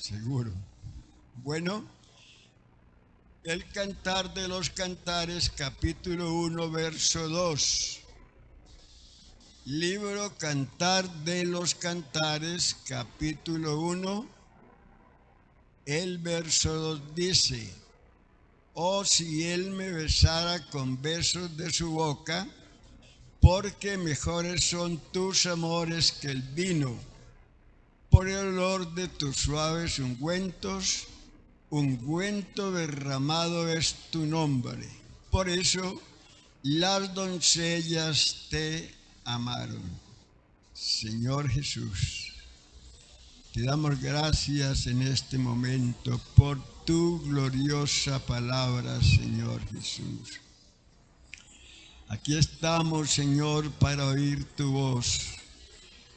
Seguro. Bueno, el Cantar de los Cantares, capítulo 1, verso 2. Libro Cantar de los Cantares, capítulo 1, el verso 2 dice: Oh, si él me besara con besos de su boca, porque mejores son tus amores que el vino, por el olor de tus suaves ungüentos, ungüento derramado es tu nombre. Por eso las doncellas te amaron. Señor Jesús, te damos gracias en este momento por tu gloriosa palabra, Señor Jesús. Aquí estamos, Señor, para oír tu voz,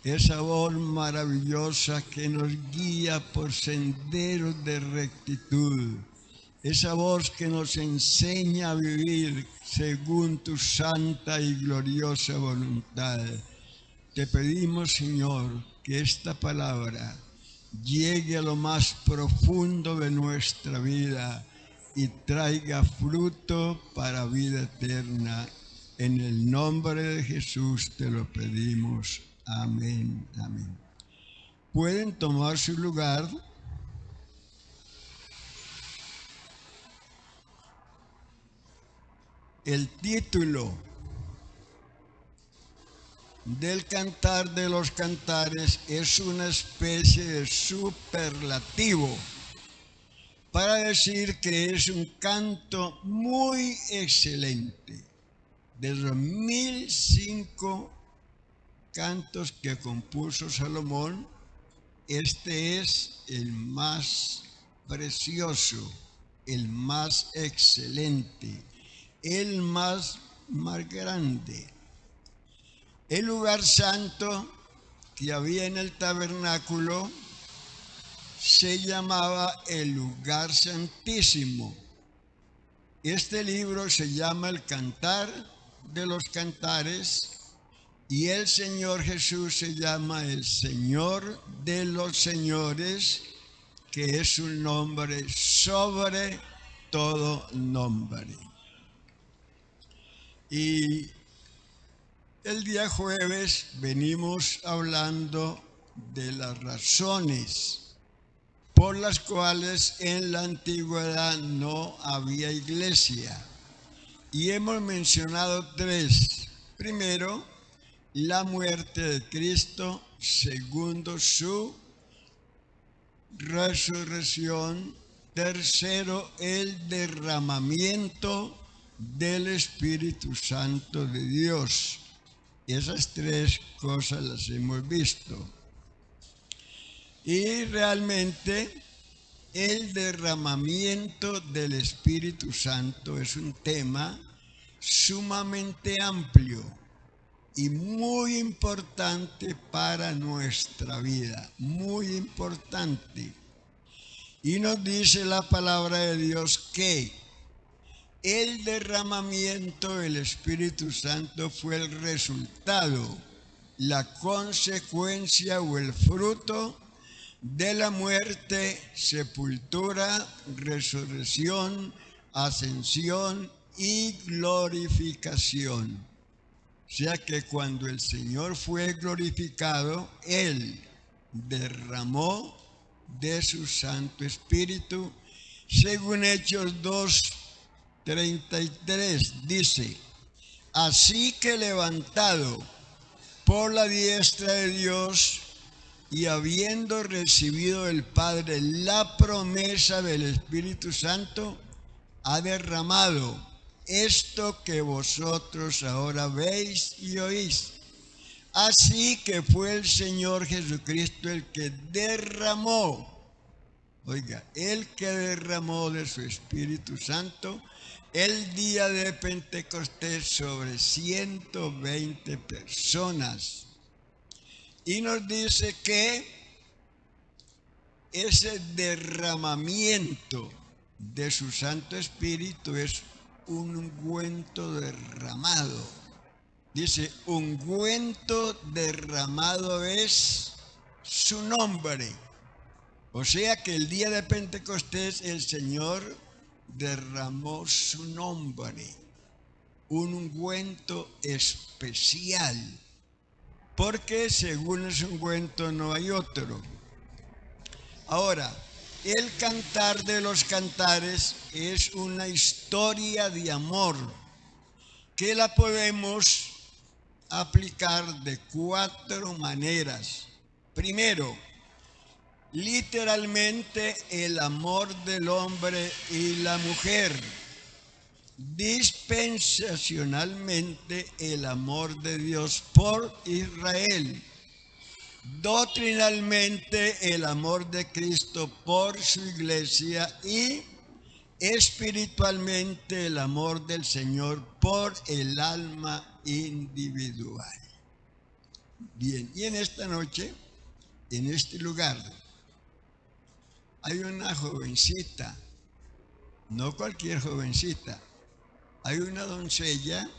esa voz maravillosa que nos guía por senderos de rectitud, esa voz que nos enseña a vivir según tu santa y gloriosa voluntad. Te pedimos, Señor, que esta palabra llegue a lo más profundo de nuestra vida y traiga fruto para vida eterna. En el nombre de Jesús te lo pedimos. Amén, amén. ¿Pueden tomar su lugar? El título del Cantar de los Cantares es una especie de superlativo para decir que es un canto muy excelente. De los 1005 cantos que compuso Salomón, este es el más precioso, el más excelente, el más grande. El lugar santo que había en el tabernáculo se llamaba el lugar santísimo. Este libro se llama el Cantar de los Cantares y el Señor Jesús se llama el Señor de los Señores, que es un nombre sobre todo nombre. Y el día jueves venimos hablando de las razones por las cuales en la antigüedad no había iglesia. Y hemos mencionado tres. Primero, la muerte de Cristo. Segundo, su resurrección. Tercero, el derramamiento del Espíritu Santo de Dios. Esas tres cosas las hemos visto. Y realmente el derramamiento del Espíritu Santo es un tema sumamente amplio y muy importante para nuestra vida, muy importante. Y nos dice la palabra de Dios que el derramamiento del Espíritu Santo fue el resultado, la consecuencia o el fruto de la muerte, sepultura, resurrección, ascensión y glorificación. O sea que cuando el Señor fue glorificado, Él derramó de su Santo Espíritu, según Hechos 2:33 dice: así que levantado por la diestra de Dios y habiendo recibido del Padre la promesa del Espíritu Santo, ha derramado esto que vosotros ahora veis y oís. Así que fue el Señor Jesucristo el que derramó, oiga, el que derramó de su Espíritu Santo el día de Pentecostés sobre 120 personas. Y nos dice que ese derramamiento de su Santo Espíritu es un ungüento derramado. Dice, ungüento derramado es su nombre. O sea que el día de Pentecostés el Señor derramó su nombre, un ungüento especial, porque según ese ungüento no hay otro. Ahora, el Cantar de los Cantares es una historia de amor que la podemos aplicar de 4 maneras. Primero, literalmente el amor del hombre y la mujer. Dispensacionalmente el amor de Dios por Israel. Doctrinalmente el amor de Cristo por su iglesia y espiritualmente el amor del Señor por el alma individual. Bien, y en esta noche, en este lugar, hay una jovencita, no cualquier jovencita, hay una doncella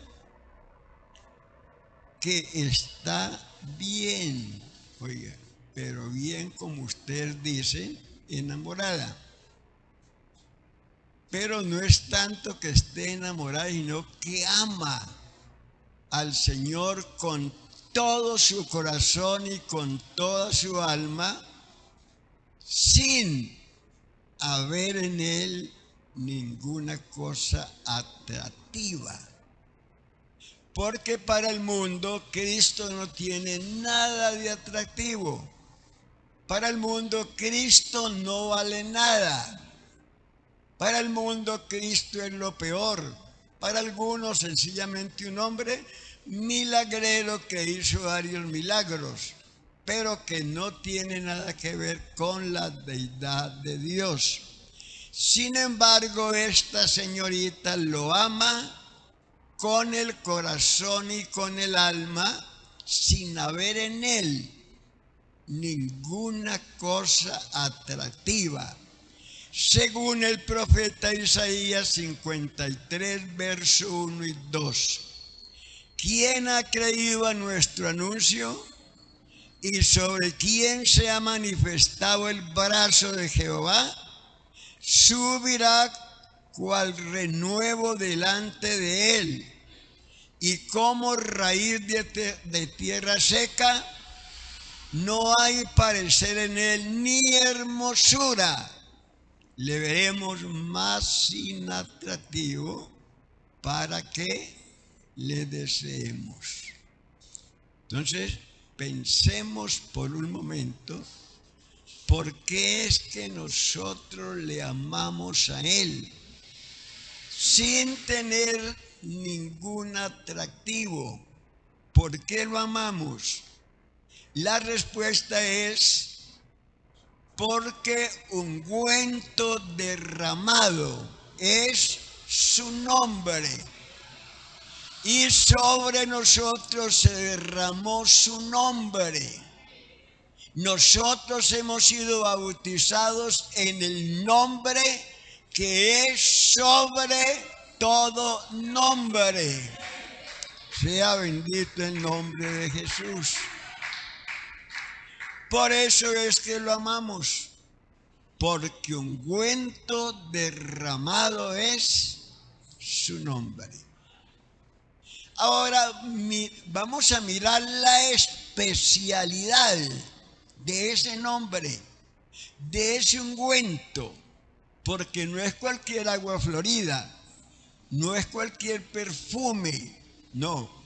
que está bien, oiga, pero bien como usted dice, enamorada. Pero no es tanto que esté enamorada, sino que ama al Señor con todo su corazón y con toda su alma, sin haber en él ninguna cosa atractiva. Porque para el mundo Cristo no tiene nada de atractivo. Para el mundo Cristo no vale nada. Para el mundo Cristo es lo peor. Para algunos sencillamente un hombre milagrero que hizo varios milagros, pero que no tiene nada que ver con la deidad de Dios. Sin embargo, esta señorita lo ama con el corazón y con el alma, sin haber en él ninguna cosa atractiva. Según el profeta Isaías 53, verso 1 y 2. ¿Quién ha creído a nuestro anuncio? ¿Y sobre quién se ha manifestado el brazo de Jehová? Subirá cual renuevo delante de él, y como raíz de tierra seca, no hay parecer en él ni hermosura. Le veremos más inatractivo para que le deseemos. Entonces, pensemos por un momento, ¿por qué es que nosotros le amamos a él sin tener ningún atractivo? ¿Por qué lo amamos? La respuesta es porque ungüento derramado es su nombre, y sobre nosotros se derramó su nombre. Nosotros hemos sido bautizados en el nombre que es sobre todo nombre. Sea bendito el nombre de Jesús. Por eso es que lo amamos, porque ungüento derramado es su nombre. Ahora vamos a mirar la especialidad de ese nombre, de ese ungüento, porque no es cualquier agua florida, no es cualquier perfume, no.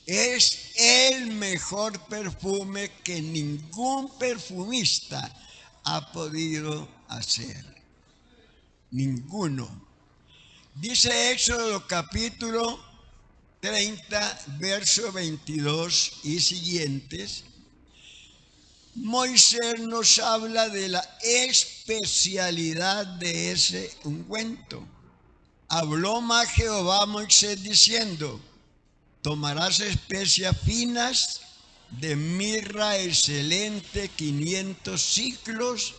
Es el mejor perfume que ningún perfumista ha podido hacer. Ninguno. Dice Éxodo capítulo 30, verso 22 y siguientes. Moisés nos habla de la especialidad de ese ungüento. Habló más Jehová a Moisés diciendo: tomarás especias finas de mirra excelente 500 siclos,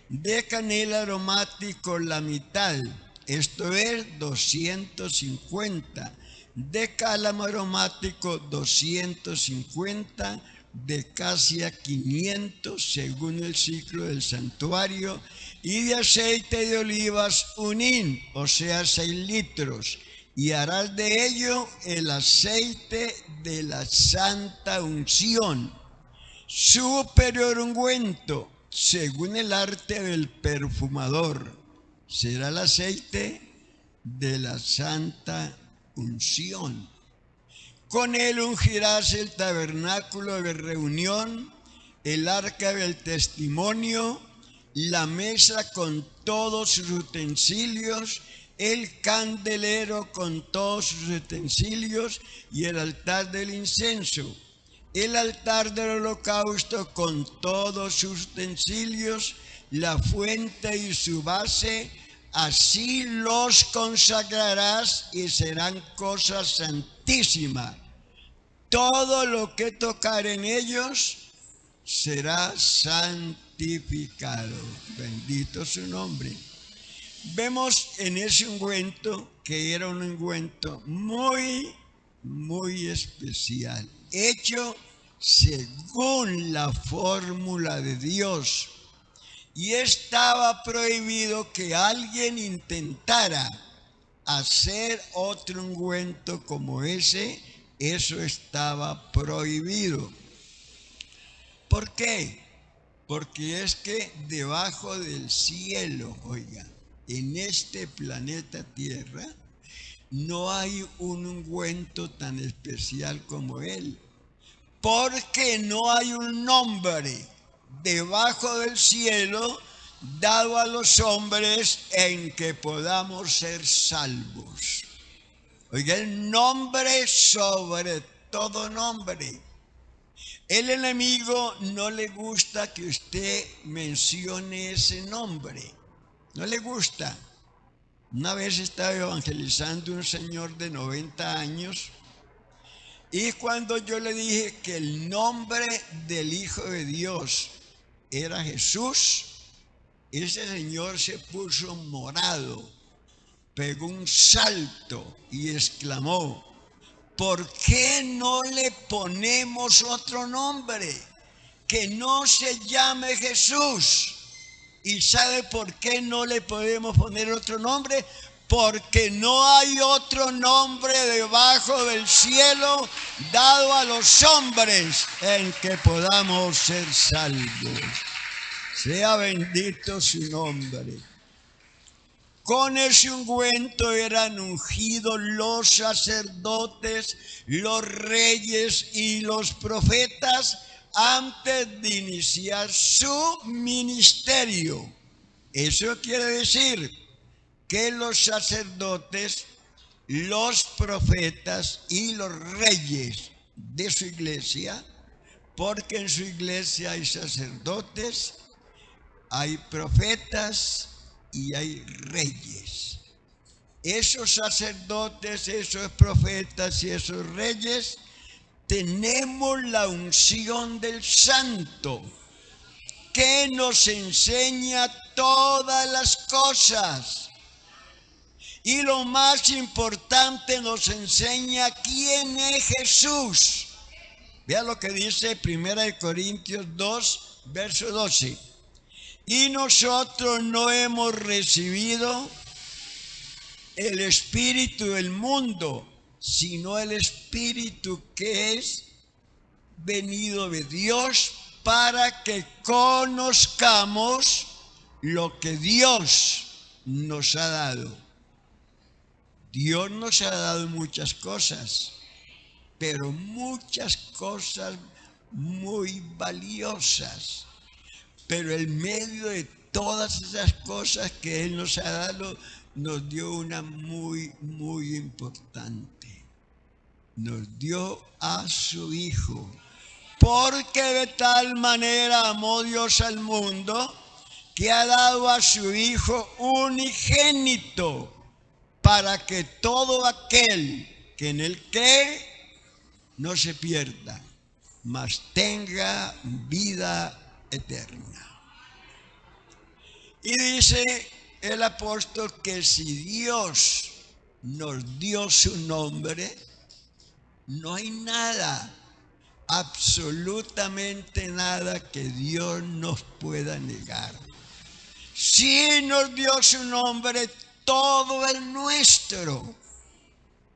de canela aromático la mitad, esto es 250, de cálamo aromático 250, de casi a 500 según el ciclo del santuario, y de aceite de olivas un hin, o sea 6 litros, y harás de ello el aceite de la santa unción, superior ungüento, según el arte del perfumador. Será el aceite de la santa unción. Con él ungirás el tabernáculo de reunión, el arca del testimonio, la mesa con todos sus utensilios, el candelero con todos sus utensilios y el altar del incienso, el altar del holocausto con todos sus utensilios, la fuente y su base. Así los consagrarás y serán cosas santísimas. Todo lo que tocar en ellos será santificado. Bendito su nombre. Vemos en ese ungüento que era un ungüento muy, muy especial, hecho según la fórmula de Dios. Y estaba prohibido que alguien intentara hacer otro ungüento como ese. Eso estaba prohibido. ¿Por qué? Porque es que debajo del cielo, oiga, en este planeta Tierra, no hay un ungüento tan especial como él. Porque no hay un nombre debajo del cielo dado a los hombres en que podamos ser salvos. Oiga, el nombre sobre todo nombre. El enemigo no le gusta que usted mencione ese nombre. No le gusta. Una vez estaba evangelizando un señor de 90 años y cuando yo le dije que el nombre del Hijo de Dios era Jesús, ese señor se puso morado, pegó un salto y exclamó: ¿por qué no le ponemos otro nombre? Que no se llame Jesús. ¿Y sabe por qué no le podemos poner otro nombre? Porque no hay otro nombre debajo del cielo dado a los hombres en que podamos ser salvos. Sea bendito su nombre. Con ese ungüento eran ungidos los sacerdotes, los reyes y los profetas antes de iniciar su ministerio. Eso quiere decir que los sacerdotes, los profetas y los reyes de su iglesia, porque en su iglesia hay sacerdotes, hay profetas y hay reyes. Esos sacerdotes, esos profetas y esos reyes, tenemos la unción del Santo, que nos enseña todas las cosas. Y lo más importante, nos enseña quién es Jesús. Vea lo que dice 1 Corintios 2, verso 12. Y nosotros no hemos recibido el espíritu del mundo, sino el espíritu que es venido de Dios, para que conozcamos lo que Dios nos ha dado. Dios nos ha dado muchas cosas, pero muchas cosas muy valiosas. Pero en medio de todas esas cosas que Él nos ha dado, nos dio una muy, muy importante. Nos dio a su Hijo. Porque de tal manera amó Dios al mundo, que ha dado a su Hijo unigénito, para que todo aquel que en Él cree no se pierda, mas tenga vida eterna. Y dice el apóstol que si Dios nos dio su nombre, no hay nada absolutamente nada que Dios nos pueda negar. Si nos dio su nombre, todo es nuestro.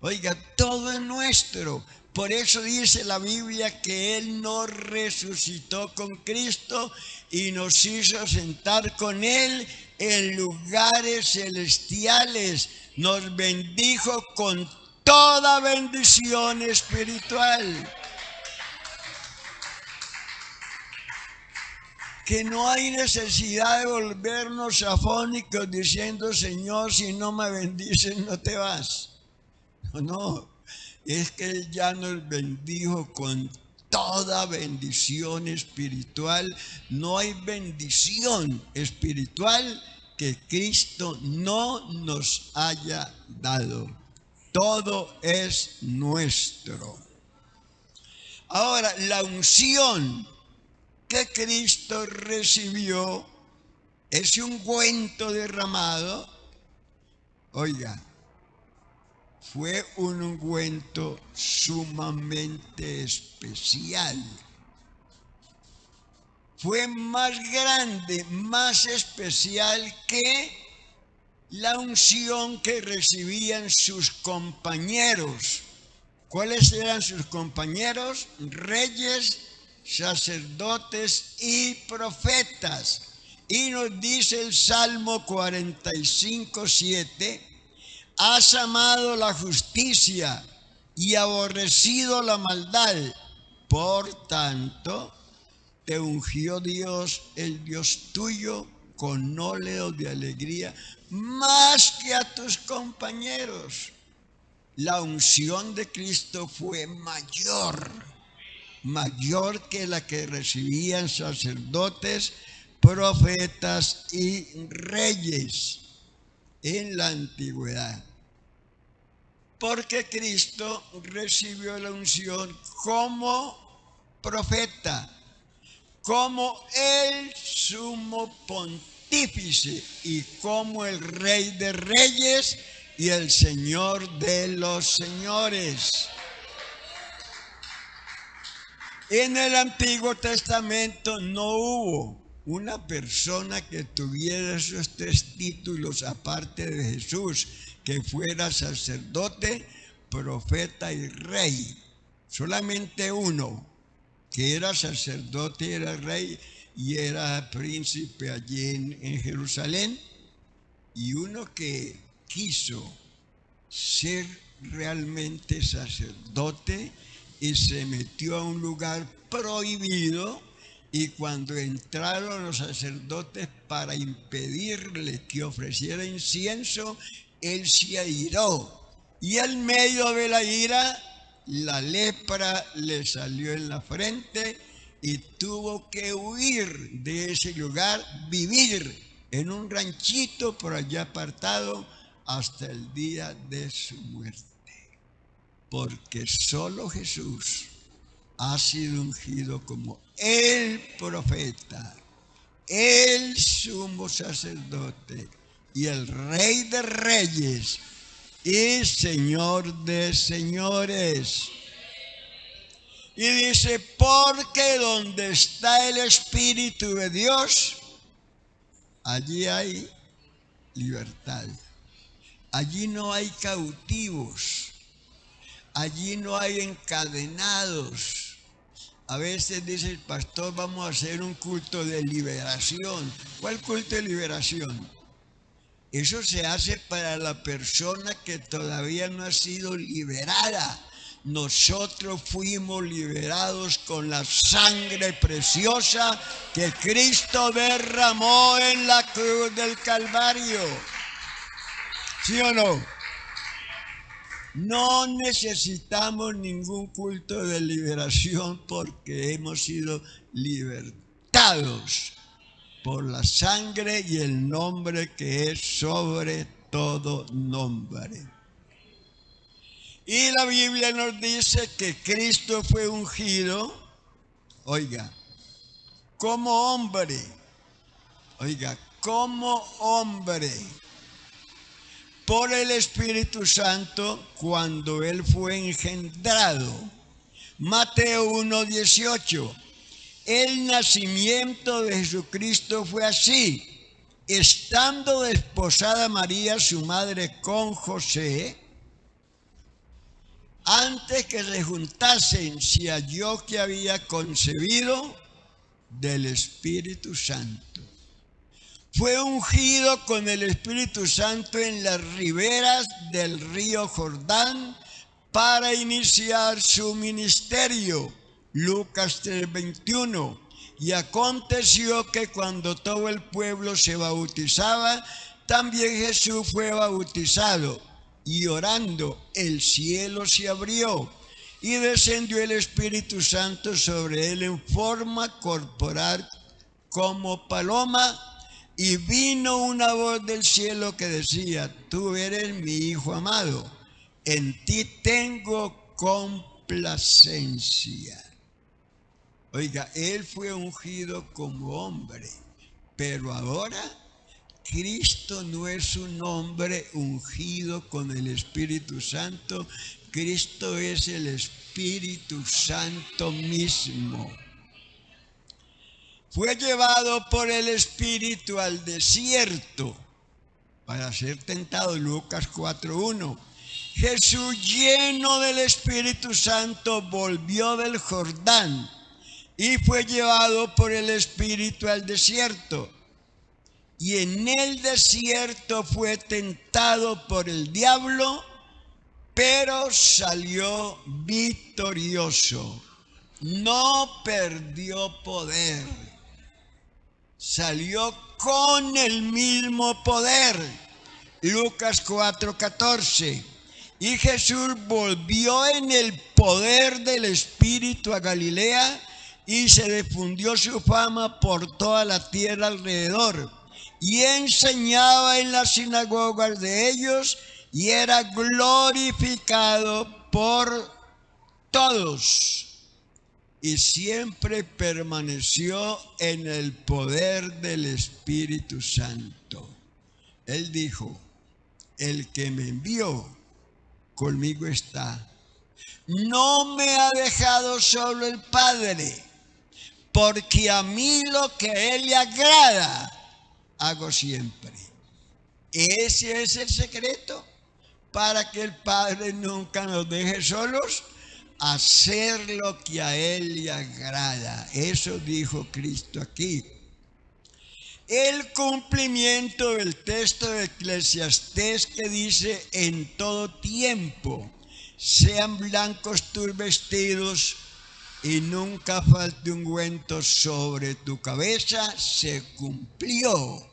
Oiga, todo es nuestro. Por eso dice la Biblia que Él nos resucitó con Cristo y nos hizo sentar con Él en lugares celestiales. Nos bendijo con toda bendición espiritual. Que no hay necesidad de volvernos afónicos diciendo, Señor, si no me bendices no te vas. No, es que Él ya nos bendijo con toda bendición espiritual. No hay bendición espiritual que Cristo no nos haya dado. Todo es nuestro. Ahora, la unción que Cristo recibió, ese ungüento derramado, oiga, fue un ungüento sumamente especial. Fue más grande, más especial que la unción que recibían sus compañeros. ¿Cuáles eran sus compañeros? Reyes, sacerdotes y profetas. Y nos dice el Salmo 45:7, has amado la justicia y aborrecido la maldad. Por tanto, te ungió Dios, el Dios tuyo, con óleo de alegría, más que a tus compañeros. La unción de Cristo fue mayor que la que recibían sacerdotes, profetas y reyes en la antigüedad. Porque Cristo recibió la unción como profeta, como el sumo pontífice y como el Rey de Reyes y el Señor de los señores. En el Antiguo Testamento no hubo una persona que tuviera esos tres títulos aparte de Jesús, que fuera sacerdote, profeta y rey. Solamente uno, que era sacerdote, era rey y era príncipe allí en Jerusalén, y uno que quiso ser realmente sacerdote y se metió a un lugar prohibido, y cuando entraron los sacerdotes para impedirle que ofreciera incienso, él se airó, y en medio de la ira la lepra le salió en la frente y tuvo que huir de ese lugar, vivir en un ranchito por allá apartado hasta el día de su muerte. Porque solo Jesús ha sido ungido como el profeta, el sumo sacerdote y el Rey de Reyes y Señor de señores. Y dice, porque donde está el Espíritu de Dios, allí hay libertad. Allí no hay cautivos. Allí no hay encadenados. A veces dice el pastor, vamos a hacer un culto de liberación. ¿Cuál culto de liberación? Eso se hace para la persona que todavía no ha sido liberada. Nosotros fuimos liberados con la sangre preciosa que Cristo derramó en la cruz del Calvario. ¿Sí o no? No necesitamos ningún culto de liberación porque hemos sido libertados por la sangre y el nombre que es sobre todo nombre. Y la Biblia nos dice que Cristo fue ungido, oiga, como hombre, por el Espíritu Santo cuando Él fue engendrado. Mateo 1:18. El nacimiento de Jesucristo fue así. Estando desposada María, su madre, con José, antes que se juntasen, se halló que había concebido del Espíritu Santo. Fue ungido con el Espíritu Santo en las riberas del río Jordán para iniciar su ministerio. Lucas 3:21. Y aconteció que cuando todo el pueblo se bautizaba, también Jesús fue bautizado. Y orando, el cielo se abrió y descendió el Espíritu Santo sobre él en forma corporal como paloma, y vino una voz del cielo que decía: tú eres mi Hijo amado, en ti tengo complacencia. Oiga, él fue ungido como hombre, pero ahora Cristo no es un hombre ungido con el Espíritu Santo. Cristo es el Espíritu Santo mismo. Fue llevado por el Espíritu al desierto para ser tentado. Lucas 4:1. Jesús, lleno del Espíritu Santo, volvió del Jordán y fue llevado por el Espíritu al desierto. Y en el desierto fue tentado por el diablo, pero salió victorioso. No perdió poder. Salió con el mismo poder. Lucas 4:14. Y Jesús volvió en el poder del Espíritu a Galilea, y se difundió su fama por toda la tierra alrededor. Y enseñaba en las sinagogas de ellos, y era glorificado por todos. Y siempre permaneció en el poder del Espíritu Santo. Él dijo: el que me envió, conmigo está. No me ha dejado solo el Padre, porque a mí lo que a Él le agrada, hago siempre. Ese es el secreto para que el Padre nunca nos deje solos, hacer lo que a Él le agrada. Eso dijo Cristo aquí. El cumplimiento del texto de Eclesiastés que dice: en todo tiempo sean blancos tus vestidos y nunca falte ungüento sobre tu cabeza, se cumplió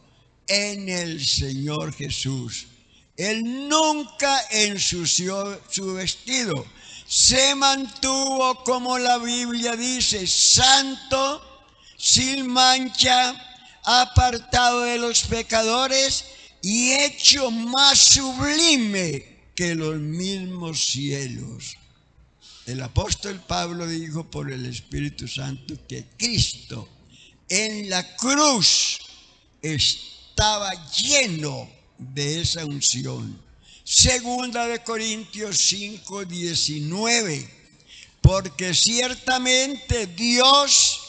en el Señor Jesús. Él nunca ensució su vestido. Se mantuvo, como la Biblia dice, santo, sin mancha, apartado de los pecadores y hecho más sublime que los mismos cielos. El apóstol Pablo dijo por el Espíritu Santo que Cristo en la cruz estaba lleno de esa unción. Segunda de Corintios 5:19. Porque ciertamente Dios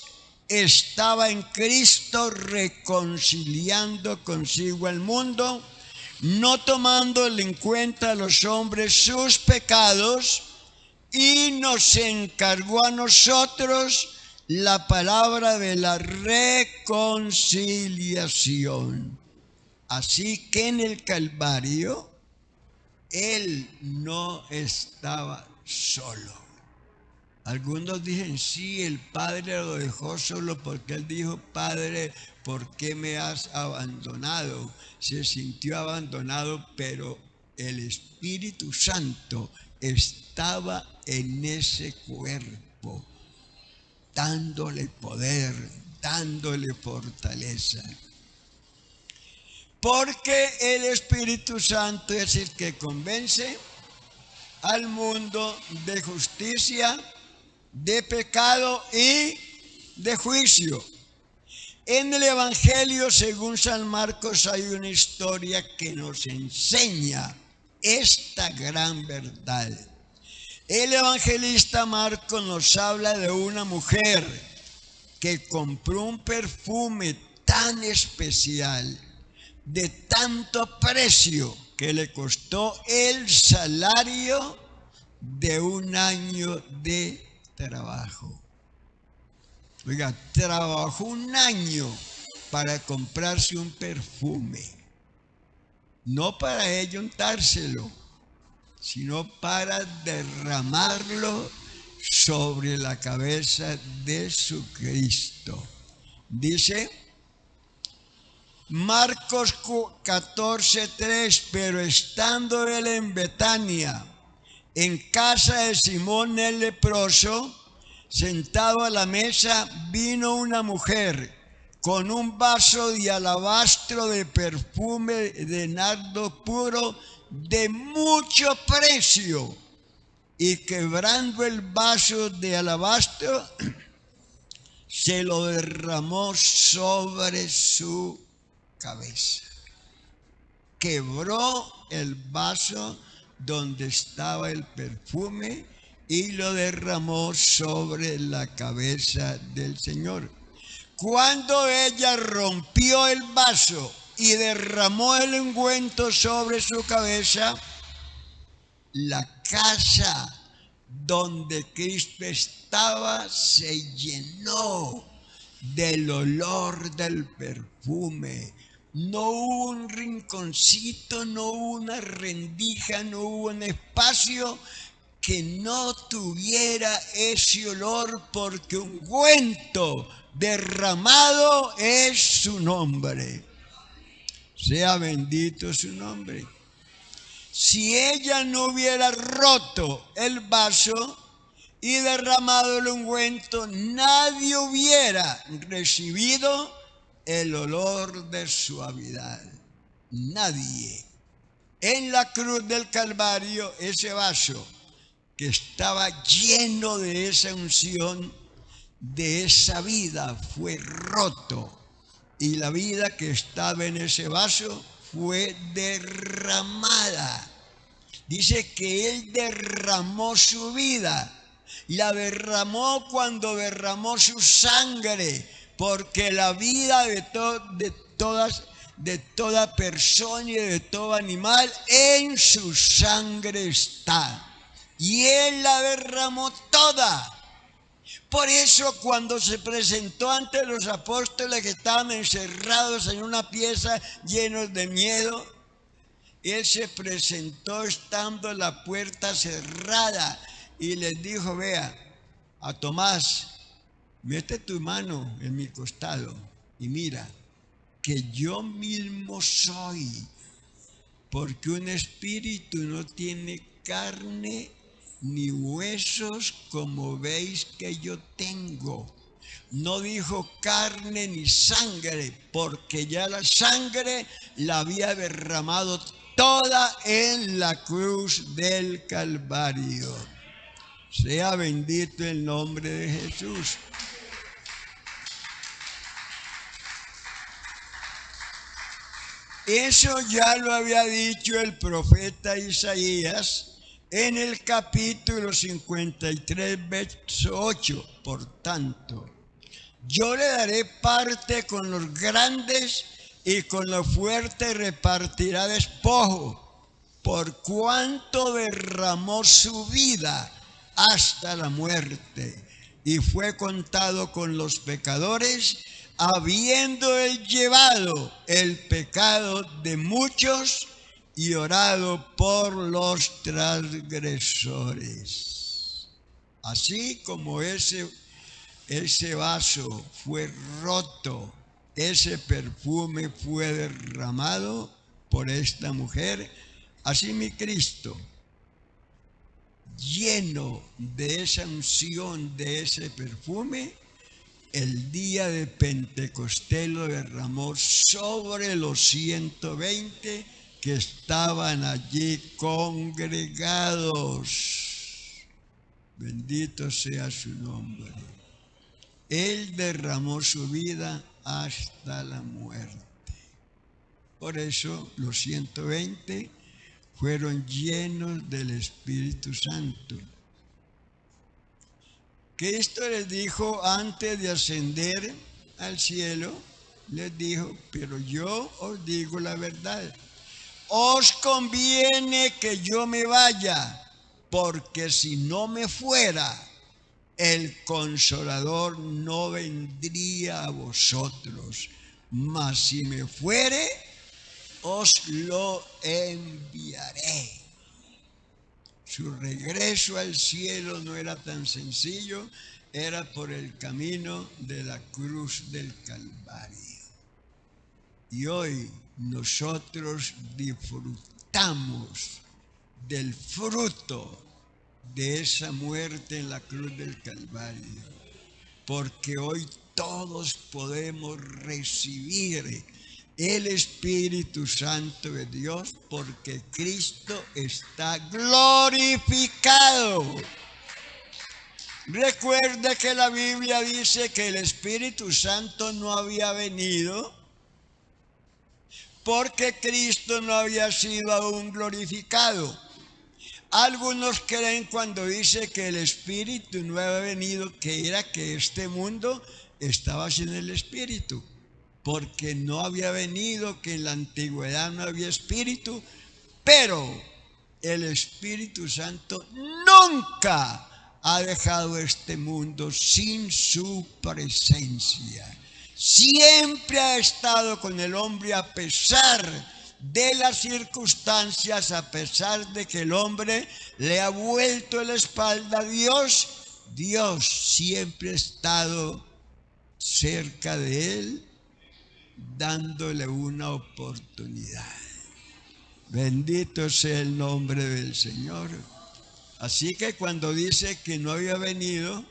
estaba en Cristo reconciliando consigo al mundo, no tomando en cuenta a los hombres sus pecados, y nos encargó a nosotros la palabra de la reconciliación. Así que en el Calvario Él no estaba solo. Algunos dicen: sí, el Padre lo dejó solo porque Él dijo: Padre, ¿por qué me has abandonado? Se sintió abandonado, pero el Espíritu Santo estaba en ese cuerpo, dándole poder, dándole fortaleza. Porque el Espíritu Santo es el que convence al mundo de justicia, de pecado y de juicio. En el Evangelio según San Marcos hay una historia que nos enseña esta gran verdad. El evangelista Marcos nos habla de una mujer que compró un perfume tan especial, de tanto precio, que le costó el salario de un año de trabajo. Oiga, trabajó un año para comprarse un perfume, no para ella untárselo, sino para derramarlo sobre la cabeza de su Cristo. Dice Marcos 14:3, pero estando él en Betania, en casa de Simón el leproso, sentado a la mesa, vino una mujer con un vaso de alabastro de perfume de nardo puro de mucho precio, y quebrando el vaso de alabastro, se lo derramó sobre su cabeza. Quebró el vaso donde estaba el perfume y lo derramó sobre la cabeza del Señor. Cuando ella rompió el vaso y derramó el ungüento sobre su cabeza, la casa donde Cristo estaba se llenó del olor del perfume. No hubo un rinconcito, no hubo una rendija, no hubo un espacio que no tuviera ese olor, porque ungüento derramado es su nombre. Sea bendito su nombre. Si ella no hubiera roto el vaso y derramado el ungüento, nadie hubiera recibido el olor de suavidad. Nadie. En la cruz del Calvario, ese vaso que estaba lleno de esa unción, de esa vida, fue roto. Y la vida que estaba en ese vaso fue derramada. Dice que Él derramó su vida. La derramó cuando derramó su sangre, porque la vida de toda persona y de todo animal en su sangre está. Y Él la derramó toda. Por eso, cuando se presentó ante los apóstoles que estaban encerrados en una pieza llenos de miedo, Él se presentó estando la puerta cerrada y les dijo: vea, a Tomás, mete tu mano en mi costado y mira que yo mismo soy, porque un espíritu no tiene carne ni huesos como veis que yo tengo. No dijo carne ni sangre, porque ya la sangre la había derramado toda en la cruz del Calvario. Sea bendito el nombre de Jesús. Eso ya lo había dicho el profeta Isaías en el capítulo 53, verso 8. Por tanto, yo le daré parte con los grandes, y con los fuertes repartirá despojo, por cuanto derramó su vida hasta la muerte, y fue contado con los pecadores, habiendo él llevado el pecado de muchos y orado por los transgresores. Así como ese vaso fue roto, ese perfume fue derramado por esta mujer, así mi Cristo, lleno de esa unción, de ese perfume, el día de Pentecostés lo derramó sobre los 120 que estaban allí congregados. Bendito sea su nombre. Él derramó su vida hasta la muerte. Por eso los 120 fueron llenos del Espíritu Santo. Cristo les dijo antes de ascender al cielo, les dijo, pero yo os digo la verdad. Os conviene que yo me vaya, porque si no me fuera, el Consolador no vendría a vosotros. Mas si me fuere, os lo enviaré. Su regreso al cielo no era tan sencillo, era por el camino de la cruz del Calvario. Y hoy nosotros disfrutamos del fruto de esa muerte en la cruz del Calvario, porque hoy todos podemos recibir el Espíritu Santo de Dios, porque Cristo está glorificado. Recuerda que la Biblia dice que el Espíritu Santo no había venido porque Cristo no había sido aún glorificado. Algunos creen cuando dice que el Espíritu no había venido, que era que este mundo estaba sin el Espíritu, porque no había venido, que en la antigüedad no había Espíritu, pero el Espíritu Santo nunca ha dejado este mundo sin su presencia. Siempre ha estado con el hombre a pesar de las circunstancias, a pesar de que el hombre le ha vuelto la espalda a Dios. Dios siempre ha estado cerca de él, dándole una oportunidad. Bendito sea el nombre del Señor. Así que cuando dice que no había venido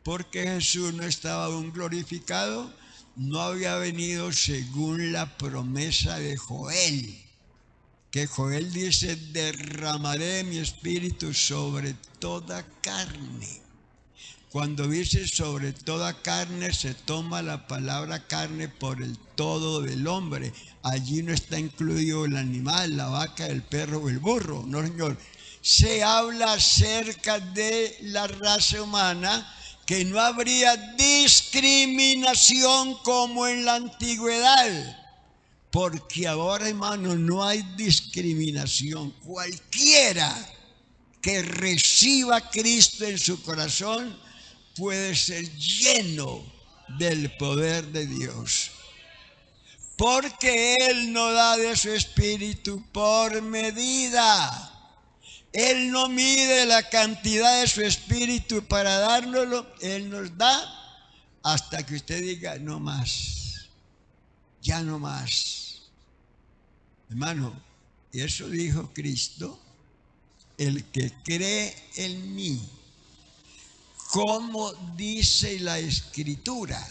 porque Jesús no estaba aún glorificado, no había venido según la promesa de Joel, que Joel dice, derramaré mi espíritu sobre toda carne. Cuando dice sobre toda carne, se toma la palabra carne por el todo del hombre. Allí no está incluido el animal, la vaca, el perro o el burro, no, señor. Se habla acerca de la raza humana, que no habría discriminación como en la antigüedad, porque ahora, hermano, no hay discriminación. Cualquiera que reciba a Cristo en su corazón puede ser lleno del poder de Dios, porque Él no da de su espíritu por medida. Él no mide la cantidad de su espíritu para dárnoslo. Él nos da hasta que usted diga, no más, ya no más. Hermano, eso dijo Cristo, el que cree en mí, como dice la Escritura.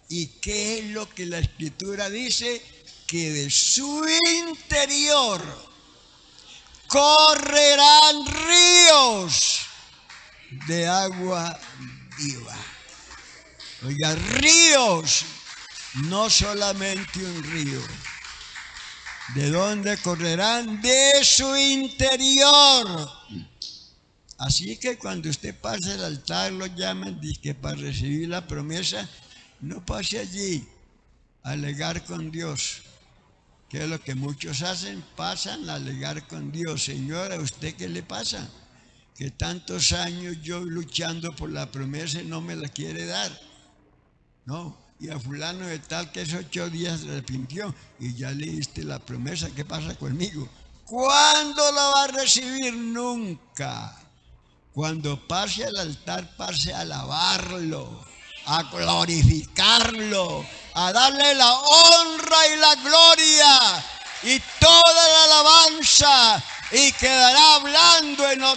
¿Y qué es lo que la Escritura dice? Que de su interior correrán ríos de agua viva. Oiga, ríos, no solamente un río. ¿De dónde correrán? De su interior. Así que cuando usted pase al altar, lo llaman, dice, para recibir la promesa, no pase allí a alegar con Dios. ¿Qué es lo que muchos hacen? Pasan a alegar con Dios. Señor, ¿a usted qué le pasa? Que tantos años yo luchando por la promesa y no me la quiere dar. No, y a fulano de tal que esos 8 días se arrepintió y ya le diste la promesa. ¿Qué pasa conmigo? ¿Cuándo la va a recibir? Nunca. Cuando pase al altar, pase a alabarlo, a glorificarlo, a darle la honra y la gloria y toda la alabanza, y quedará hablando en otro